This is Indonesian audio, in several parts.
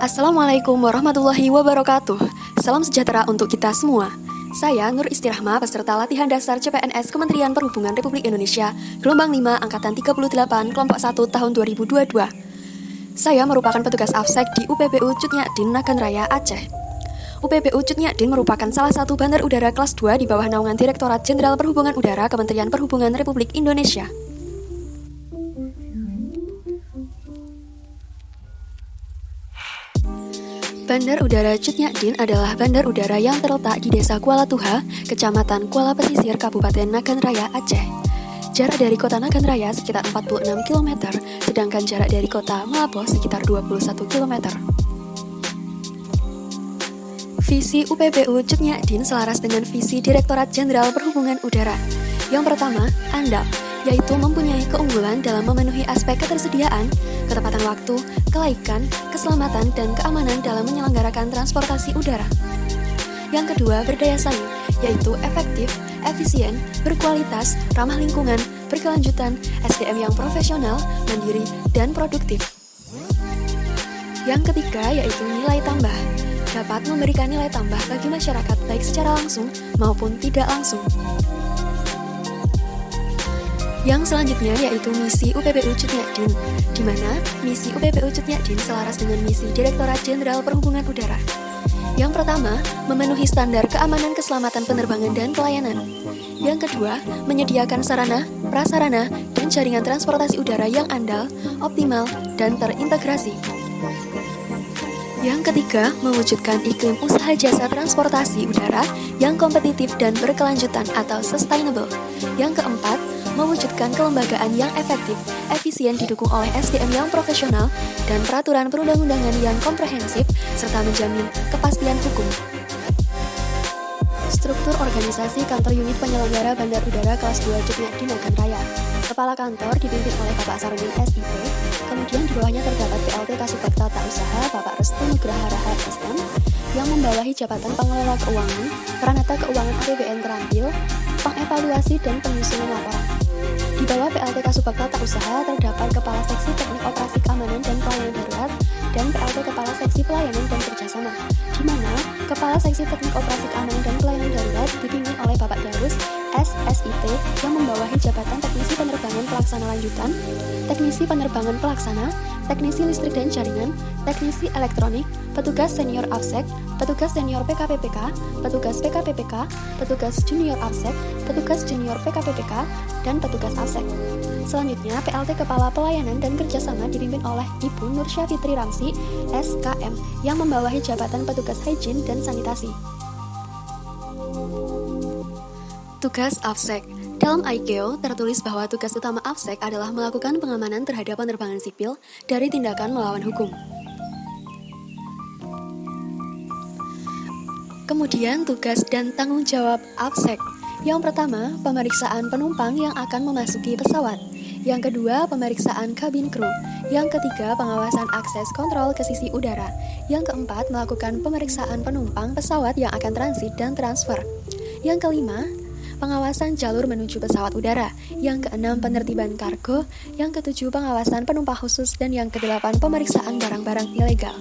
Assalamualaikum warahmatullahi wabarakatuh. Salam sejahtera untuk kita semua. Saya Nur Istirahma, peserta latihan dasar CPNS Kementerian Perhubungan Republik Indonesia, gelombang 5 angkatan 38, kelompok 1 tahun 2022. Saya merupakan petugas AFSEK di UPBU Cutnyadin, Nagan Raya, Aceh. UPBU Cutnyadin merupakan salah satu bandar udara kelas 2 di bawah naungan Direktorat Jenderal Perhubungan Udara Kementerian Perhubungan Republik Indonesia. Bandar Udara Cutnyadin adalah bandar udara yang terletak di Desa Kuala Tuha, Kecamatan Kuala Pesisir, Kabupaten Nagan Raya, Aceh. Jarak dari kota Nagan Raya sekitar 46 km, sedangkan jarak dari kota Malabo sekitar 21 km. Visi UPBU Cutnyadin selaras dengan visi Direktorat Jenderal Perhubungan Udara. Yang pertama, andal, yaitu mempunyai keunggulan dalam memenuhi aspek ketersediaan, ketepatan waktu, kelaikan, keselamatan, dan keamanan dalam menyelenggarakan transportasi udara. Yang kedua, berdaya saing, yaitu efektif, efisien, berkualitas, ramah lingkungan, berkelanjutan, SDM yang profesional, mandiri, dan produktif. Yang ketiga, yaitu nilai tambah, dapat memberikan nilai tambah bagi masyarakat baik secara langsung maupun tidak langsung. Yang selanjutnya yaitu misi UPBU Cutnyadin, di mana misi UPBU Cutnyadin selaras dengan misi Direktorat Jenderal Perhubungan Udara. Yang pertama, memenuhi standar keamanan keselamatan penerbangan dan pelayanan. Yang kedua, menyediakan sarana, prasarana, dan jaringan transportasi udara yang andal, optimal, dan terintegrasi. Yang ketiga, mewujudkan iklim usaha jasa transportasi udara yang kompetitif dan berkelanjutan atau sustainable. Yang keempat, mewujudkan kelembagaan yang efektif, efisien didukung oleh SDM yang profesional dan peraturan perundang-undangan yang komprehensif serta menjamin kepastian hukum. Struktur organisasi kantor unit penyelenggara Bandar Udara kelas 2 Cutnyadin Nagan Raya. Kepala kantor dipimpin oleh Bapak Sarudin SIP, kemudian di bawahnya terdapat PLT Kasubag Tata Usaha Bapak Restu Nugraha Rahat SM yang membawahi jabatan pengelola keuangan, peranata keuangan APBN terampil, pengevaluasi dan penyusunan laporan. Di bawah PLT Kasubag Tata Usaha terdapat Kepala Seksi Teknik Operasi Keamanan dan Pelayanan Darurat dan PLT Kepala Seksi Pelayanan dan Kerjasama, di mana Kepala Seksi Teknik Operasi Keamanan dan Pelayanan Darurat dipimpin oleh Bapak Darus SSIT yang membawahi jabatan Teknisi Penerbangan Pelaksana Lanjutan, Teknisi Penerbangan Pelaksana, Teknisi Listrik dan Jaringan, Teknisi Elektronik, Petugas Senior AFSEK, Petugas Senior PKPPK, Petugas PKPPK, Petugas Junior AFSEK, Petugas Junior PKPPK, dan Petugas AFSEK. Selanjutnya, PLT Kepala Pelayanan dan Kerjasama dipimpin oleh Ibu Nursya Fitri Ramsi, SKM, yang membawahi jabatan Petugas Hygiene dan Sanitasi. Tugas AFSEK. Dalam IKEO tertulis bahwa tugas utama AFSEK adalah melakukan pengamanan terhadap penerbangan sipil dari tindakan melawan hukum. Kemudian tugas dan tanggung jawab AFSEK. Yang pertama, pemeriksaan penumpang yang akan memasuki pesawat. Yang kedua, pemeriksaan kabin kru. Yang ketiga, pengawasan akses kontrol ke sisi udara. Yang keempat, melakukan pemeriksaan penumpang pesawat yang akan transit dan transfer. Yang kelima, pengawasan jalur menuju pesawat udara. Yang keenam, penertiban kargo. Yang ketujuh, pengawasan penumpang khusus. Dan yang kedelapan, pemeriksaan barang-barang ilegal.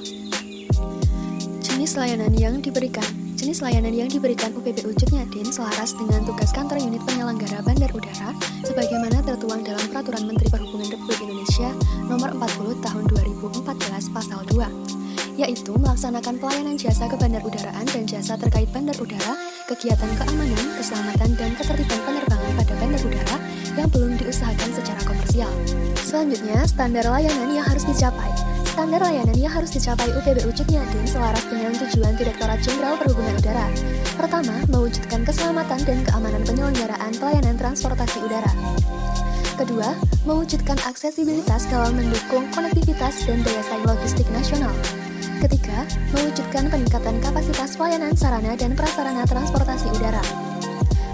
Jenis layanan yang diberikan. Jenis layanan yang diberikan UPBU Cutnyadin selaras dengan tugas kantor unit penyelenggara bandar udara sebagaimana tertuang dalam Peraturan Menteri Perhubungan Republik Indonesia Nomor 40 Tahun 2014 Pasal 2, yaitu melaksanakan pelayanan jasa kebandar udaraan dan jasa terkait bandar udara, kegiatan keamanan, keselamatan, dan ketertiban penerbangan pada bandar udara yang belum diusahakan secara komersial. Selanjutnya, standar layanan yang harus dicapai. Standar layanan yang harus dicapai UPBU Cutnyadin selaras dengan tujuan Direktorat Jenderal Perhubungan Udara. Pertama, mewujudkan keselamatan dan keamanan penyelenggaraan pelayanan transportasi udara. Kedua, mewujudkan aksesibilitas dalam mendukung konektivitas dan daya saing logistik nasional. Ketiga, mewujudkan peningkatan kapasitas pelayanan sarana dan prasarana transportasi udara.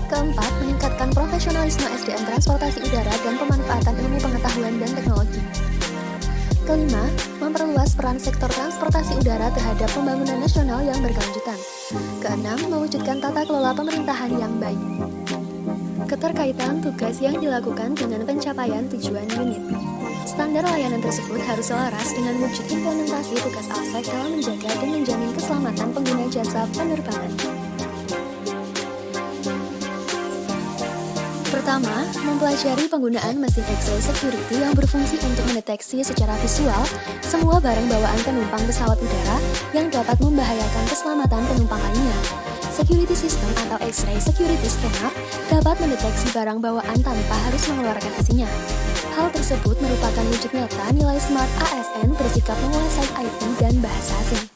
Keempat, meningkatkan profesionalisme SDM transportasi udara dan pemanfaatan ilmu pengetahuan dan teknologi. Kelima, memperluas peran sektor transportasi udara terhadap pembangunan nasional yang berkelanjutan. Keenam, mewujudkan tata kelola pemerintahan yang baik. Keterkaitan tugas yang dilakukan dengan pencapaian tujuan unit. Standar layanan tersebut harus selaras dengan wujud implementasi tugas AFSEC dalam menjaga dan menjamin keselamatan pengguna jasa penerbangan. Pertama, mempelajari penggunaan mesin X-ray security yang berfungsi untuk mendeteksi secara visual semua barang bawaan penumpang pesawat udara yang dapat membahayakan keselamatan penumpang lainnya. Security system atau X-ray security scanner dapat mendeteksi barang bawaan tanpa harus mengeluarkan isinya. Hal tersebut merupakan wujud nyata nilai Smart ASN bersikap menguasai IT dan bahasa asing.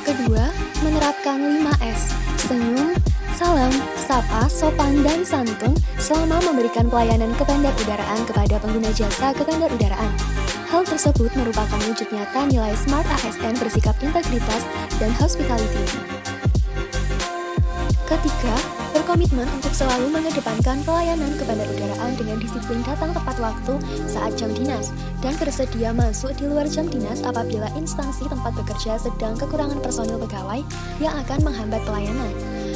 Kedua, menerapkan 5S, senyum, salam, sapa, sopan, dan santun selama memberikan pelayanan kebandarudaraan kepada pengguna jasa kebandarudaraan. Hal tersebut merupakan wujud nyata nilai Smart ASN bersikap integritas dan hospitality. Ketiga, berkomitmen untuk selalu mengedepankan pelayanan kebandarudaraan dengan disiplin datang tepat waktu saat jam dinas dan bersedia masuk di luar jam dinas apabila instansi tempat bekerja sedang kekurangan personil pegawai yang akan menghambat pelayanan.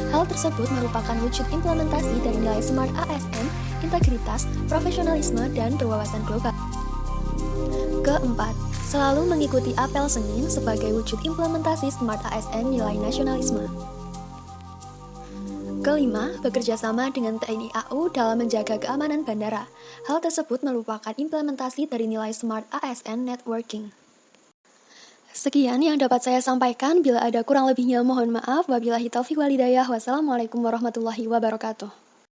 Hal tersebut merupakan wujud implementasi dari nilai Smart ASN, integritas, profesionalisme, dan berwawasan global. Keempat, selalu mengikuti apel Senin sebagai wujud implementasi Smart ASN nilai nasionalisme. Kelima, bekerja sama dengan TNI AU dalam menjaga keamanan bandara. Hal tersebut merupakan implementasi dari nilai Smart ASN Networking. Sekian yang dapat saya sampaikan. Bila ada kurang lebihnya mohon maaf. Wabillahi taufiq walhidayah. Wassalamualaikum warahmatullahi wabarakatuh.